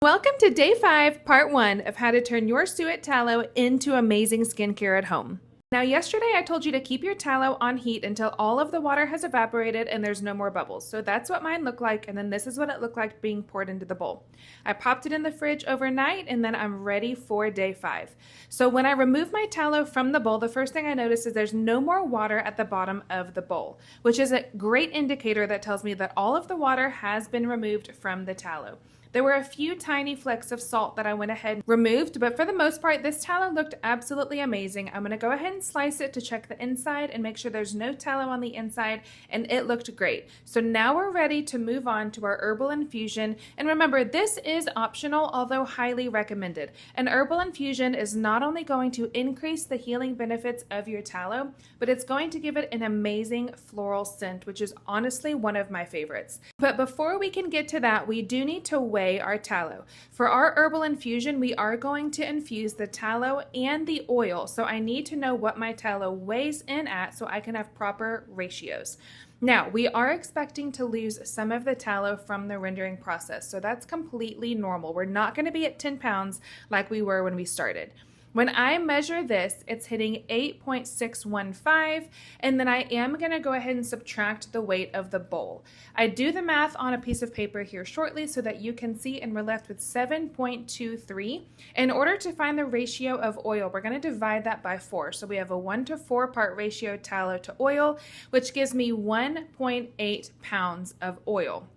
Welcome to day 5, part 1 of how to turn your Suet tallow into amazing skincare at home. Now, yesterday I told you to keep your tallow on heat until all of the water has evaporated and there's no more bubbles. So that's what mine looked like, and then this is what it looked like being poured into the bowl. I popped it in the fridge overnight, and then I'm ready for day 5. So when I remove my tallow from the bowl, the first thing I notice is there's no more water at the bottom of the bowl, which is a great indicator that tells me that all of the water has been removed from the tallow. There were a few tiny flecks of salt that I went ahead and removed, but for the most part, this tallow looked absolutely amazing. I'm gonna go ahead and slice it to check the inside and make sure there's no tallow on the inside, and it looked great. So now we're ready to move on to our herbal infusion. And remember, this is optional, although highly recommended. An herbal infusion is not only going to increase the healing benefits of your tallow, but it's going to give it an amazing floral scent, which is honestly one of my favorites. But before we can get to that, we do need to weigh our tallow. For our herbal infusion, we are going to infuse the tallow and the oil. So I need to know what my tallow weighs in at so I can have proper ratios. Now, we are expecting to lose some of the tallow from the rendering process. So that's completely normal. We're not going to be at 10 pounds like we were when we started. When I measure this, it's hitting 8.615, and then I am going to go ahead and subtract the weight of the bowl. I do the math on a piece of paper here shortly so that you can see, and we're left with 7.23. In order to find the ratio of oil, we're going to divide that by 4. So we have a 1 to 4 part ratio tallow to oil, which gives me 1.8 pounds of oil.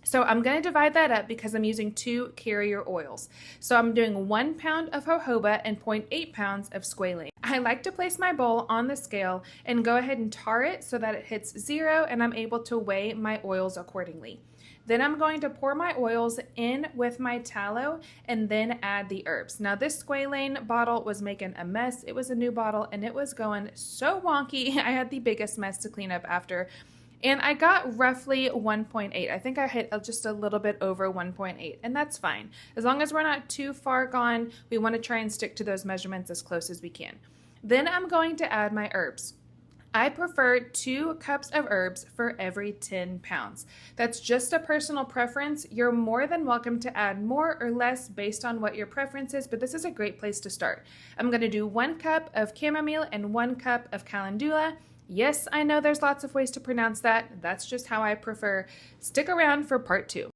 So I'm going to divide that up because I'm using 2 carrier oils. So I'm doing 1 pound of jojoba and 0.8 pounds of squalane. I like to place my bowl on the scale and go ahead and tar it so that it hits 0 and I'm able to weigh my oils accordingly. Then I'm going to pour my oils in with my tallow and then add the herbs. Now this squalane bottle was making a mess. It was a new bottle and it was going so wonky. I had the biggest mess to clean up after. And I got roughly 1.8. I think I hit just a little bit over 1.8, and that's fine. As long as we're not too far gone, we want to try and stick to those measurements as close as we can. Then I'm going to add my herbs. I prefer 2 cups of herbs for every 10 pounds. That's just a personal preference. You're more than welcome to add more or less based on what your preference is, but this is a great place to start. I'm going to do 1 cup of chamomile and 1 cup of calendula. Yes, I know there's lots of ways to pronounce that. That's just how I prefer. Stick around for part 2.